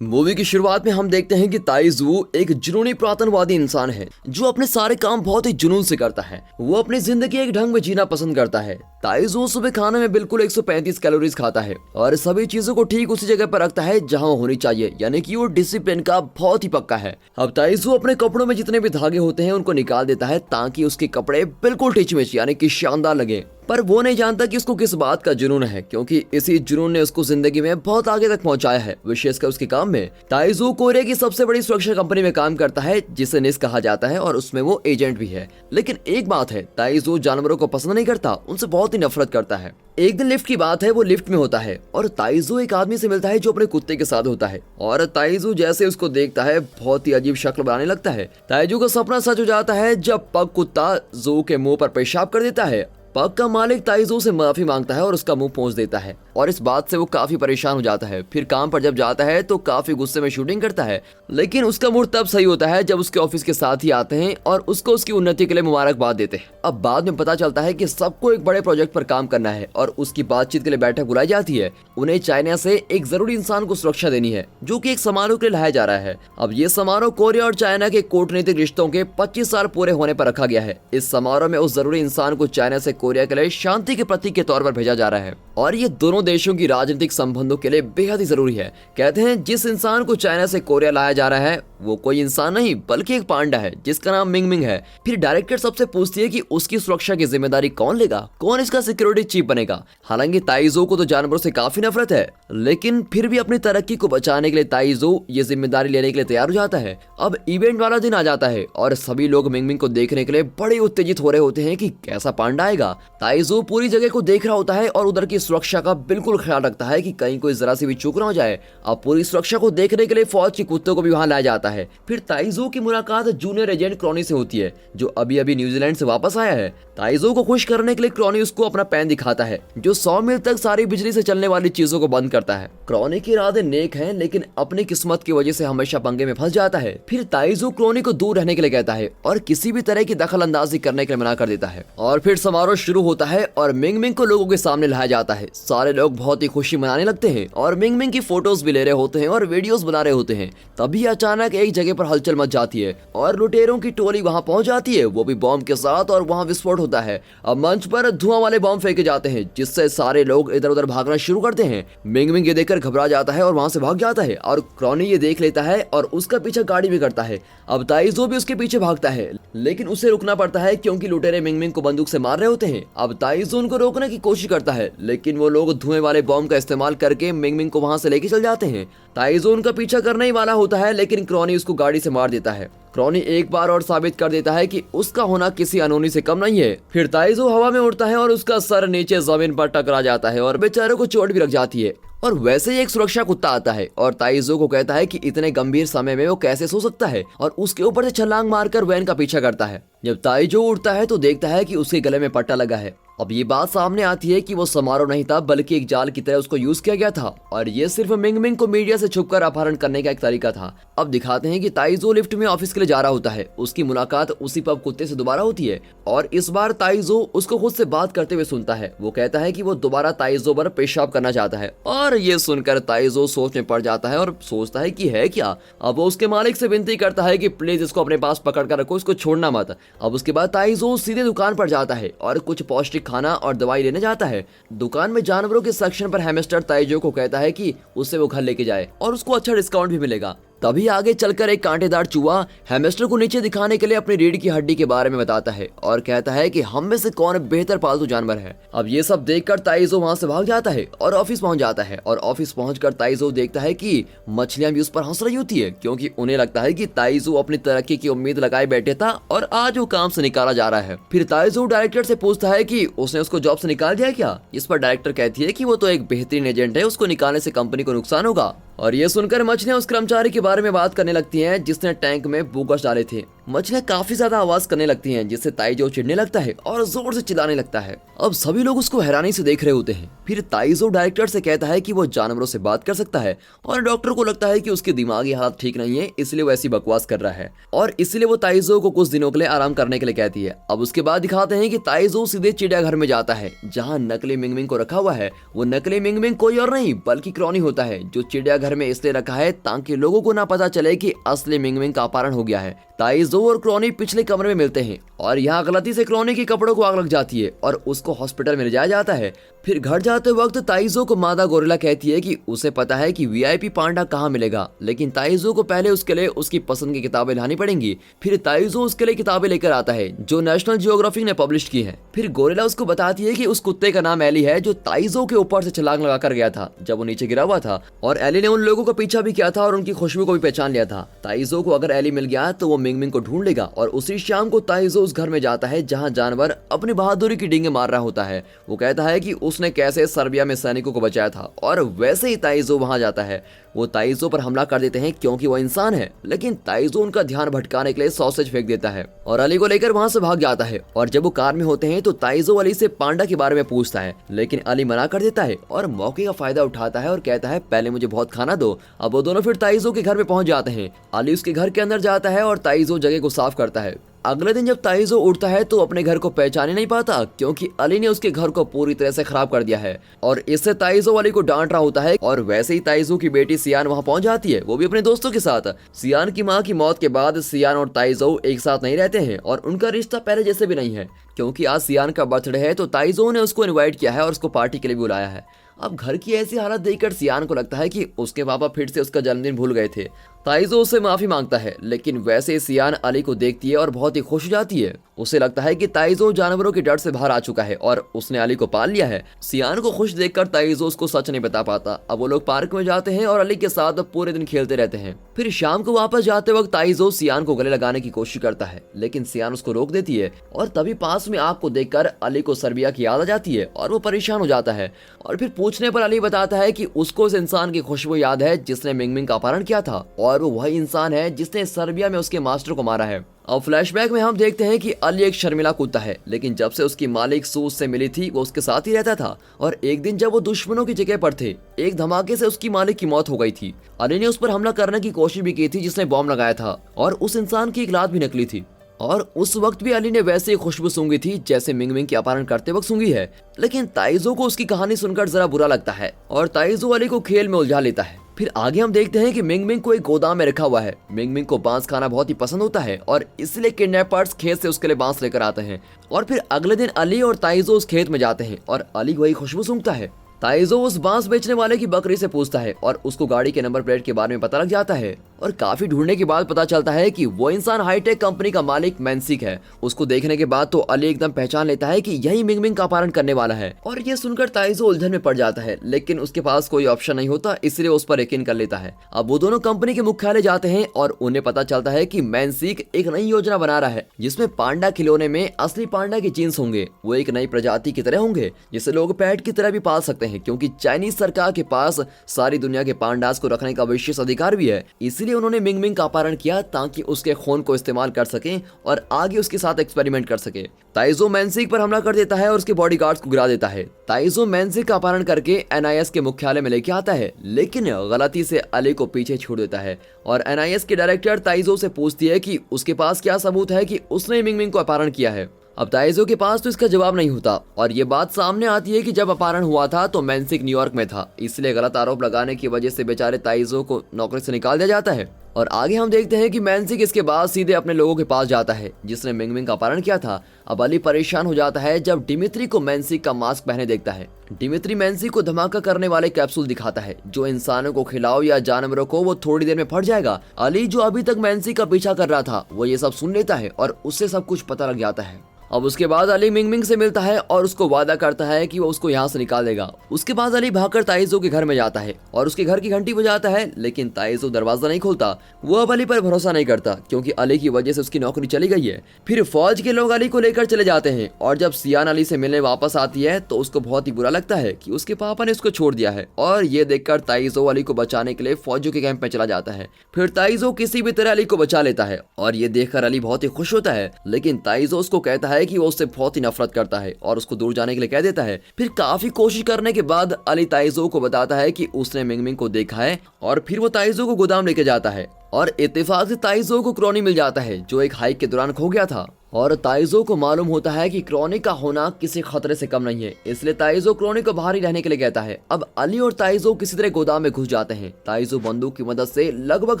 Movie की शुरुआत में हम देखते हैं कि ताइजू एक जुनूनी पुरातनवादी इंसान है जो अपने सारे काम बहुत ही जुनून से करता है। वो अपनी जिंदगी एक ढंग में जीना पसंद करता है। ताइजू सुबह खाने में बिल्कुल 135 कैलोरीज खाता है और सभी चीजों को ठीक उसी जगह पर रखता है जहां होनी चाहिए, यानी कि वो डिसिप्लिन का बहुत ही पक्का है। अब ताइजू अपने कपड़ों में जितने भी धागे होते हैं उनको निकाल देता है ताकि उसके कपड़े बिल्कुल टिचमिच यानी कि शानदार लगे। पर वो नहीं जानता कि उसको किस बात का जुनून है, क्योंकि इसी जुनून ने उसको जिंदगी में बहुत आगे तक पहुंचाया है, विशेषकर उसके काम में। ताइजू कोरिया की सबसे बड़ी सुरक्षा कंपनी में काम करता है जिसे निस कहा जाता है और उसमें वो एजेंट भी है। लेकिन एक बात है, ताइजू जानवरों को पसंद नहीं करता, उनसे बहुत ही नफरत करता है। एक दिन लिफ्ट की बात है, वो लिफ्ट में होता है और ताइजू एक आदमी से मिलता है जो अपने कुत्ते के साथ होता है। और ताइजू जैसे उसको देखता है बहुत ही अजीब शक्ल बनाने लगता है। ताइजू का सपना सच हो जाता है जब पग कुत्ता जू के मुंह पर पेशाब कर देता है। पग का मालिक ताइजू से माफी मांगता है और उसका मुंह पोंछ देता है और इस बात से वो काफी परेशान हो जाता है। फिर काम पर जब जाता है तो काफी गुस्से में शूटिंग करता है, लेकिन उसका मूड तब सही होता है जब उसके ऑफिस के साथ ही आते हैं और उसको उसकी उन्नति के लिए मुबारकबाद देते हैं। अब बाद में पता चलता है कि सबको एक बड़े प्रोजेक्ट पर काम करना है और उसकी बातचीत के लिए बैठक बुलाई जाती है। उन्हें चाइना से एक जरूरी इंसान को सुरक्षा देनी है जो कि एक समारोह के लिए लाया जा रहा है। अब ये समारोह कोरिया और चाइना के कूटनीतिक रिश्तों के 25 साल पूरे होने पर रखा गया है। इस समारोह में उस जरूरी इंसान को चाइना से कोरिया के लिए शांति के प्रतीक के तौर पर भेजा जा रहा है और ये दोनों देशों की राजनीतिक संबंधों के लिए बेहद ही जरूरी है। कहते हैं जिस इंसान को चाइना से कोरिया लाया जा रहा है वो कोई इंसान नहीं बल्कि एक पांडा है जिसका नाम मिंग मिंग है। फिर डायरेक्टर सबसे पूछती है कि उसकी सुरक्षा की जिम्मेदारी कौन लेगा, कौन इसका सिक्योरिटी चीफ बनेगा। हालांकि ताइजू को तो जानवरों से काफी नफरत है, लेकिन फिर भी अपनी तरक्की को बचाने के लिए ताइजू ये जिम्मेदारी लेने के लिए तैयार हो जाता है। अब इवेंट वाला दिन आ जाता है और सभी लोग मिंग मिंग को देखने के लिए बड़े उत्तेजित हो रहे होते हैं कि कैसा पांडा आएगा। ताइजू पूरी जगह को देख रहा होता है और उधर की सुरक्षा का बिल्कुल ख्याल रखता है कि कहीं कोई जरा सी भी चूक ना हो जाए। अब पूरी सुरक्षा को देखने के लिए फौज के कुत्तों को भी वहां लाया जाता है। फिर ताइजू की मुलाकात जूनियर एजेंट क्रॉनी से होती है जो अभी अभी न्यूजीलैंड से वापस आया है। ताइजू को खुश करने के लिए क्रॉनी उसको अपना पेन दिखाता है जो 100 मील तक सारी बिजली से चलने वाली चीजों को बंद करता है। क्रॉनी के इरादे नेक हैं, लेकिन अपनी किस्मत की वजह से हमेशा पंगे में फंस जाता है। फिर ताइजू क्रॉनी को दूर रहने के लिए कहता है और किसी भी तरह की दखल अंदाजी करने के लिए मना कर देता है। और फिर समारोह शुरू होता है और मिंग मिंग को लोगों के सामने लाया जाता है। सारे लोग बहुत ही खुशी मनाने लगते हैं और मिंग मिंग की फोटोज भी ले रहे होते हैं और वीडियोस बना रहे होते हैं। तभी अचानक एक जगह पर हलचल मच जाती है और लुटेरों की टोली वहां पहुंच जाती है, वो भी बॉम्ब के साथ, और वहां विस्फोट होता है। अब मंच पर धुआं वाले बॉम्ब फेंके जाते हैं जिससे सारे लोग इधर उधर भागना शुरू करते हैं। मिंग मिंग ये देखकर घबरा जाता है और वहां से भाग जाता है और क्रॉनी ये देख लेता है और उसका पीछा गाड़ी भी करता है। अब ताइजू भी उसके पीछे भागता है, लेकिन उसे रुकना पड़ता है क्योंकि लुटेरे मिंग मिंग को बंदूक से मार रहे होते हैं। अब ताइजू उनको रोकने की कोशिश करता है, लेकिन वो लोग धुएं वाले बॉम्ब का इस्तेमाल करके मिंग मिंग को वहां से लेके चल जाते हैं। ताइजू उनका पीछा करने ही वाला होता है, लेकिन क्रॉनी उसको गाड़ी से मार देता है। क्रॉनी एक बार और साबित कर देता है कि उसका होना किसी अनहोनी से कम नहीं है। फिर ताइजू हवा में उड़ता है और उसका सर नीचे जमीन पर टकरा जाता है और बेचारे को चोट भी लग जाती है। और वैसे ही एक सुरक्षा कुत्ता आता है और ताइजू को कहता है कि इतने गंभीर समय में वो कैसे सो सकता है और उसके ऊपर से छलांग मारकर वैन का पीछा करता है। जब ताइजू उड़ता है तो देखता है कि उसके गले में पट्टा लगा है। अब ये बात सामने आती है कि वो समारोह नहीं था बल्कि एक जाल की तरह उसको यूज किया गया था और ये सिर्फ मिंग मिंग को मीडिया से छुपकर अपहरण करने का एक तरीका था। अब दिखाते हैं कि ताइजू लिफ्ट में ऑफिस के लिए जा रहा होता है। उसकी मुलाकात उसी पब कुत्ते से दोबारा होती है और इस बार ताइजू उसको खुद से बात करते हुए सुनता है। वो कहता है कि वो दोबारा ताइजू पर पेशाब करना चाहता है और ये सुनकर ताइजू सोच में पड़ जाता है और सोचता है कि है क्या। अब वो उसके मालिक से विनती करता है कि प्लीज इसको अपने पास पकड़ कर रखो, इसको छोड़ना मत। अब उसके बाद ताइजू सीधे दुकान पर जाता है और कुछ पौष्टिक खाना और दवाई लेने जाता है। दुकान में जानवरों के सेक्शन पर हैमस्टर ताइजू को कहता है कि उससे वो घर लेके जाए और उसको अच्छा डिस्काउंट भी मिलेगा। तभी आगे चलकर एक कांटेदार चूहा हैमस्टर को नीचे दिखाने के लिए अपनी रीढ़ की हड्डी के बारे में बताता है और कहता है कि हम में से कौन बेहतर पालतू जानवर है। अब ये सब देखकर ताइजू वहां से भाग जाता है और ऑफिस पहुंच जाता है और ऑफिस पहुंचकर ताइजू देखता है कि मछलियां भी उस पर हंस रही होती है, क्योंकि उन्हें लगता है कि ताइजू अपनी तरक्की की उम्मीद लगाए बैठे था और आज वो काम से निकाला जा रहा है। फिर ताइजू डायरेक्टर से पूछता है कि उसने उसको जॉब से निकाल दिया क्या। इस पर डायरेक्टर कहती है कि वो तो एक बेहतरीन एजेंट है, उसको निकालने से कंपनी को नुकसान होगा। और ये सुनकर मछलियां उस कर्मचारी के बारे में बात करने लगती हैं जिसने टैंक में बोगस डाले थे। मछलियाँ काफी ज्यादा आवाज करने लगती हैं, जिससे ताइजो चिढ़ने लगता है और जोर से चिल्लाने लगता है। अब सभी लोग उसको हैरानी से देख रहे होते हैं। फिर ताइजो डायरेक्टर से कहता है कि वो जानवरों से बात कर सकता है और डॉक्टर को लगता है कि उसकी दिमागी हालत ठीक नहीं है, इसलिए वो ऐसी बकवास कर रहा है और इसलिए वो ताइजो को कुछ दिनों के लिए आराम करने के लिए कहती है। अब उसके बाद दिखाते हैं कि ताइजो सीधे चिड़ियाघर में जाता है जहाँ नकली मिंगमिंग को रखा हुआ है। वो नकली मिंगमिंग कोई और नहीं बल्कि क्रॉनी होता है, जो चिड़ियाघर में इसलिए रखा है ताकि लोगों को ना पता चले कि असली मिंगमिंग का अपहरण हो गया है। ताइजो और क्रॉनी पिछले कमरे में मिलते हैं और यहाँ गलती से क्रॉनी के कपड़ों को आग लग जाती है और उसको हॉस्पिटल में ले जाया जाता है। फिर घर जाते वक्त ताइजो को मादा गोरिल्ला कहती है कि उसे पता है कि वीआईपी पांडा कहाँ मिलेगा, लेकिन ताइजो को पहले उसके लिए उसकी पसंद की किताबें लानी पड़ेंगी। फिर ताइजो उसके लिए किताबें लेकर आता है जो नेशनल जियोग्राफिक ने पब्लिश की है। फिर गोरिल्ला उसको बताती है कि उस कुत्ते का नाम एली है जो ताइजो के ऊपर से छलांग लगाकर गया था जब वो नीचे गिरा हुआ था, और एली ने उन लोगों का पीछा भी किया था और उनकी खुशबू को भी पहचान लिया था। ताइजो को अगर एली मिल गया तो वो मिंगमिंग को ढूंढ लेगा और उसी शाम को ताइजो उस घर में जाता है जहाँ जानवर अपनी बहादुरी की डींगे मार रहा होता है। वो कहता है कि उसने कैसे सर्बिया में सैनिकों को बचाया था और वैसे ही ताइजो वहां जाता है। वो ताइजो पर हमला कर देते हैं क्योंकि वो इंसान है, लेकिन ताइजो उनका ध्यान भटकाने के लिए सॉसेज फेंक देता है और अली को लेकर वहां से भाग जाता है। और जब वो कार में होते हैं तो ताइजो अली से पांडा के बारे में पूछता है, लेकिन अली मना कर देता है और मौके का फायदा उठाता है और कहता है पहले मुझे बहुत खाना दो। अब वो दोनों फिर ताइजो के घर में पहुंच जाते हैं। अली उसके घर के अंदर जाता है और ताइजो जगह को साफ करता है। अगले दिन जब ताइजो उठता है तो अपने घर को पहचान ही नहीं पाता क्योंकि अली ने उसके घर को पूरी तरह से खराब कर दिया है और इससे ताइजो अली को डांट रहा होता है। और वैसे ही ताइजो की बेटी सियान वहां पहुंच जाती है, वो भी अपने दोस्तों के साथ। सियान की मां की मौत के बाद सियान और ताइजो एक साथ नहीं रहते हैं और उनका रिश्ता पहले जैसे भी नहीं है। क्योंकि आज सियान का बर्थडे है तो ताइजो ने उसको इन्वाइट किया है और उसको पार्टी के लिए बुलाया है। अब घर की ऐसी हालत देखकर सियान को लगता है कि उसके पापा फिर से उसका जन्मदिन भूल गए थे। ताइजो उससे माफी मांगता है, लेकिन वैसे सियान अली को देखती है और बहुत ही खुश हो जाती है। उसे लगता है कि ताइजो जानवरों के डर से बाहर आ चुका है और उसने अली को पाल लिया है। सियान को खुश देखकर ताइजो उसको सच नहीं बता पाता। अब वो लोग पार्क में जाते हैं और अली के साथ पूरे दिन खेलते रहते हैं। फिर शाम को वापस जाते वक्त ताइजो सियान को गले लगाने की कोशिश करता है, लेकिन सियान उसको रोक देती है और तभी पास में आग को देखकर अली को सर्बिया की याद आ जाती है और वो परेशान हो जाता है। और फिर पूछने पर अली बताता है कि उसको उस इंसान की खुशबू याद है जिसने मिंगमिंग का अपहरण किया था और वो वही इंसान है जिसने सर्बिया में उसके मास्टर को मारा है। अब फ्लैशबैक में हम देखते हैं कि अली एक शर्मिला कुत्ता है, लेकिन जब से उसकी मालिक सूज से मिली थी वो उसके साथ ही रहता था। और एक दिन जब वो दुश्मनों की जगह पर थे, एक धमाके से उसकी मालिक की मौत हो गई थी। अली ने उस पर हमला करने की कोशिश भी की थी जिसने बॉम्ब लगाया था और उस इंसान की एक लात भी निकली थी। और उस वक्त भी अली ने वैसे ही खुशबू सूंघी थी जैसे मिंगमिंग के अपहरण करते वक्त सूंघी है। लेकिन ताइजो को उसकी कहानी सुनकर जरा बुरा लगता है और ताइजो अली को खेल में उलझा लेता है। फिर आगे हम देखते हैं कि मिंगमिंग को एक गोदाम में रखा हुआ है। मिंगमिंग को बांस खाना बहुत ही पसंद होता है और इसलिए किडनैपर्स खेत से उसके लिए बांस लेकर आते हैं। और फिर अगले दिन अली और ताइजो उस खेत में जाते हैं और अली वही खुशबू सूंघता है। ताइजो उस बांस बेचने वाले की बकरी से पूछता है और उसको गाड़ी के नंबर प्लेट के बारे में पता लग जाता है। और काफी ढूंढने के बाद पता चलता है कि वो इंसान हाईटेक कंपनी का मालिक मैंसिक है। उसको देखने के बाद तो अली एकदम पहचान लेता है कि यही मिंगमिंग का अपहरण करने वाला है। और ये सुनकर ताइजो उलझन में पड़ जाता है, लेकिन उसके पास कोई ऑप्शन नहीं होता, इसलिए उस पर यकीन कर लेता है। अब वो दोनों कंपनी के मुख्यालय जाते हैं और उन्हें पता चलता है कि मैंसिक एक नई योजना बना रहा है जिसमें पांडा खिलौने में असली पांडा के जीन्स होंगे। वो एक नई प्रजाति की तरह होंगे जिसे लोग पेट की तरह भी पाल सकते हैं, क्योंकि चाइनीज सरकार के पास सारी दुनिया के पांडास को रखने का विशेष अधिकार भी है। इसलिए उन्होंने मिंगमिंग का अपहरण किया ताकि उसके खून को इस्तेमाल कर सकें और आगे उसके साथ एक्सपेरिमेंट कर सके। ताइजो मैंसिक पर हमला कर देता है और उसके बॉडीगार्ड्स को गिरा देता है। ताइजो मैंसिक का अपहरण करके एनआईएस के मुख्यालय में लेके आता है, लेकिन गलती से अली को पीछे छोड़ देता है। और एनआईएस के डायरेक्टर ताइजो से पूछती है कि उसके पास क्या सबूत है कि उसने मिंगमिंग को अपहरण किया है। अब ताइजो के पास तो इसका जवाब नहीं होता और ये बात सामने आती है कि जब अपहरण हुआ था तो मैंसिक न्यूयॉर्क में था, इसलिए गलत आरोप लगाने की वजह से बेचारे ताइजो को नौकरी से निकाल दिया जाता है। और आगे हम देखते हैं कि मैंसिक इसके बाद सीधे अपने लोगों के पास जाता है जिसने मिंगमिंग का अपहरण किया था। अब अली परेशान हो जाता है जब डिमित्री को मैंसिक का मास्क पहने देखता है। डिमित्री मैंसिक को धमाका करने वाले कैप्सूल दिखाता है जो इंसानों को खिलाओ या जानवरों को वो थोड़ी देर में फट जाएगा। अली जो अभी तक मैंसिक का पीछा कर रहा था वो ये सब सुन लेता है और उससे सब कुछ पता लग जाता है। अब उसके बाद अली मिंगमिंग से मिलता है और उसको वादा करता है कि वो उसको यहाँ से निकाल देगा। उसके बाद अली भागकर ताइजो के घर में जाता है और उसके घर की घंटी बजाता है, लेकिन ताइजो दरवाजा नहीं खोलता। वो अब अली पर भरोसा नहीं करता क्योंकि अली की वजह से उसकी नौकरी चली गई है। फिर फौज के लोग अली को लेकर चले जाते हैं और जब सियान अली से मिलने वापस आती है तो उसको बहुत ही बुरा लगता है कि उसके पापा ने उसको छोड़ दिया है और ये देखकर ताइजो अली को बचाने के लिए फौजियों के कैंप में चला जाता है। फिर ताइजो किसी भी तरह अली को बचा लेता है और ये देखकर अली बहुत ही खुश होता है, लेकिन ताइजो उसको कहता है कि वो उससे बहुत ही नफरत करता है और उसको दूर जाने के लिए कह देता है। फिर काफी कोशिश करने के बाद अली ताइजो को बताता है कि उसने मिंगमिंग को देखा है और फिर वो ताइजो को गोदाम लेके जाता है और इत्तेफाक से ताइजो को क्रोनी मिल जाता है जो एक हाइक के दौरान खो गया था। और ताइजो को मालूम होता है कि क्रोनी का होना किसी खतरे से कम नहीं है, इसलिए ताइजो क्रोनी को बाहर ही रहने के लिए कहता है। अब अली और ताइजो किसी तरह गोदाम में घुस जाते हैं। ताइजो बंदूक की मदद से लगभग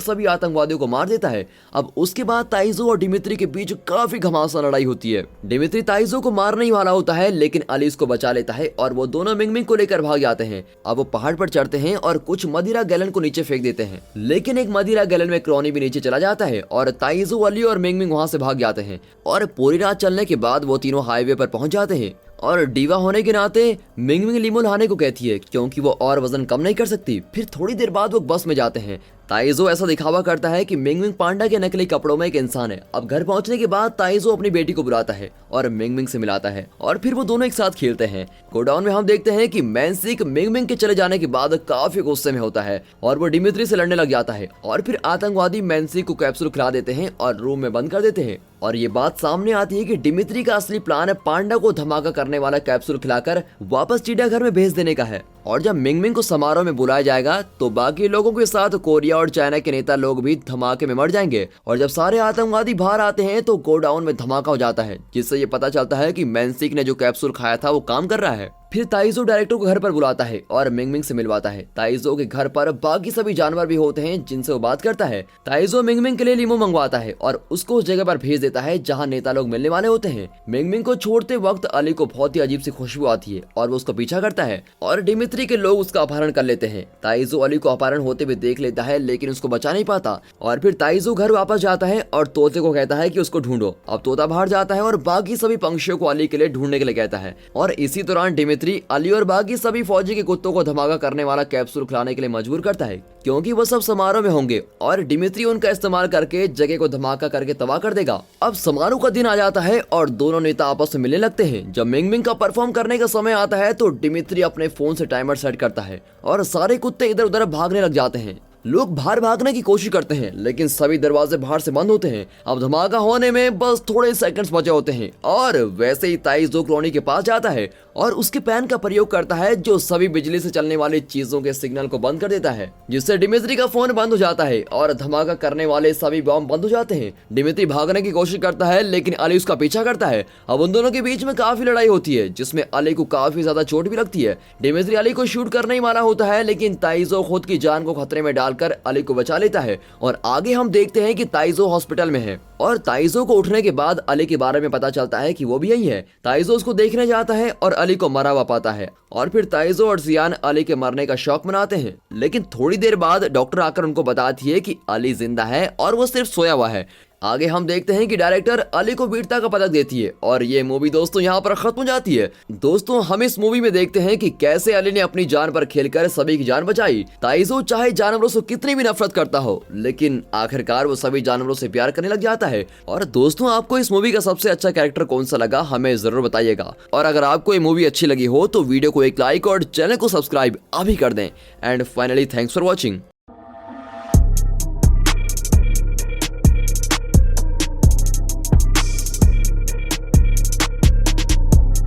सभी आतंकवादियों को मार देता है। अब उसके बाद ताइजो और डिमित्री के बीच काफी घमासान लड़ाई होती है। डिमित्री ताइजो को मारने ही वाला होता है, लेकिन अली उसको बचा लेता है और वो दोनों मिंगमिंग को लेकर भाग जाते हैं। अब वो पहाड़ पर चढ़ते हैं और कुछ मदिरा गैलन को नीचे फेंक देते हैं, लेकिन एक मदिरा गैलन में क्रोनी भी नीचे चला जाता है और ताइजो, अली और मिंगमिंग वहां से भाग जाते हैं। और पूरी रात चलने के बाद वो तीनों हाईवे पर पहुंच जाते हैं और डीवा होने के नाते मिंगमिंग लीमो लाने को कहती है क्योंकि वो और वजन कम नहीं कर सकती। फिर थोड़ी देर बाद वो बस में जाते हैं। ताइजो ऐसा दिखावा करता है कि मिंगमिंग पांडा के नकली कपड़ों में एक इंसान है। अब घर पहुंचने के बाद ताइजो अपनी बेटी को बुलाता है और मिंगमिंग से मिलाता है और फिर वो दोनों एक साथ खेलते हैं। गोडाउन में हम देखते हैं कि मैंसिक मिंगमिंग के चले जाने के बाद काफी गुस्से में होता है और वो डिमित्री से लड़ने लग जाता है और फिर आतंकवादी मैंसिक को कैप्सूल खिला देते हैं और रूम में बंद कर देते हैं। और ये बात सामने आती है कि डिमित्री का असली प्लान पांडा को धमाका करने वाला कैप्सूल खिलाकर वापस चिड़ियाघर में भेज देने का है। और जब मिंगमिंग को समारोह में बुलाया जाएगा तो बाकी लोगों के साथ कोरिया और चाइना के नेता लोग भी धमाके में मर जाएंगे। और जब सारे आतंकवादी बाहर आते हैं तो गोडाउन में धमाका हो जाता है, जिससे ये पता चलता है कि मैंसिक ने जो कैप्सूल खाया था वो काम कर रहा है। फिर ताइजो डायरेक्टर को घर पर बुलाता है और मिंगमिंग से मिलवाता है। ताइजो के घर पर बाकी सभी जानवर भी होते हैं जिनसे वो बात करता है। ताइजो मिंगमिंग के लिए लीमो मंगवाता है और उसको उस जगह पर भेज देता है जहां नेता लोग मिलने वाले होते हैं। मिंगमिंग को छोड़ते वक्त अली को बहुत ही अजीब सी खुशबू आती है और वो उसका पीछा करता है और डिमित्री के लोग उसका अपहरण कर लेते हैं। ताइजो अली को अपहरण होते हुए देख लेता है लेकिन उसको बचा नहीं पाता और फिर ताइजो घर वापस जाता है और तोते को कहता है कि उसको ढूंढो। अब तोता बाहर जाता है और बाकी सभी पंछियों को अली के लिए ढूंढने के लिए कहता है और इसी दौरान डिमित्री अली और बाकी सभी फौजी के कुत्तों को धमाका करने वाला कैप्सूल खिलाने के लिए मजबूर करता है क्योंकि वो सब समारोह में होंगे और डिमित्री उनका इस्तेमाल करके जगह को धमाका करके तबाह कर देगा। अब समारोह का दिन आ जाता है और दोनों नेता आपस में मिलने लगते हैं। जब मिंगमिंग का परफॉर्म करने का समय आता है तो डिमित्री अपने फोन से टाइमर सेट करता है और सारे कुत्ते इधर उधर भागने लग जाते हैं। लोग बाहर भागने की कोशिश करते हैं लेकिन सभी दरवाजे बाहर से बंद होते हैं। अब धमाका होने में बस थोड़े सेकंड्स बचे होते हैं और वैसे ही ताइजो क्रोनी के पास जाता है और उसके पैन का प्रयोग करता है जो सभी बिजली से चलने वाली चीजों के सिग्नल को बंद कर देता है, जिससे डिमित्री का फोन बंद हो जाता है और धमाका करने वाले सभी बॉम्ब बंद हो जाते हैं। डिमित्री भागने की कोशिश करता है लेकिन अली उसका पीछा करता है। अब उन दोनों के बीच में काफी लड़ाई होती है जिसमें अली को काफी ज्यादा चोट भी लगती है। डिमित्री अली को शूट करने ही वाला होता है लेकिन ताइजो खुद की जान को खतरे में डालकर अली को बचा लेता है। और आगे हम देखते हैं कि ताइजो हॉस्पिटल में है और ताइजो को उठने के बाद अली के बारे में पता चलता है कि वो भी यही है। ताइजो उसको देखने जाता है और अली को मरा हुआ पाता है और फिर ताइजो और जियान अली के मरने का शौक मनाते हैं। लेकिन थोड़ी देर बाद डॉक्टर आकर उनको बताती है कि अली जिंदा है और वो सिर्फ सोया हुआ है। आगे हम देखते हैं कि डायरेक्टर अली को वीरता का पदक देती है और ये मूवी दोस्तों यहाँ पर खत्म हो जाती है। दोस्तों हम इस मूवी में देखते हैं कि कैसे अली ने अपनी जान पर खेलकर सभी की जान बचाई। ताइजो चाहे जानवरों से कितनी भी नफरत करता हो लेकिन आखिरकार वो सभी जानवरों से प्यार करने लग जाता है। और दोस्तों आपको इस मूवी का सबसे अच्छा कैरेक्टर कौन सा लगा हमें जरूर बताइएगा। और अगर आपको ये मूवी अच्छी लगी हो तो वीडियो को एक लाइक और चैनल को सब्सक्राइब अभी कर दें। And finally thanks for watching.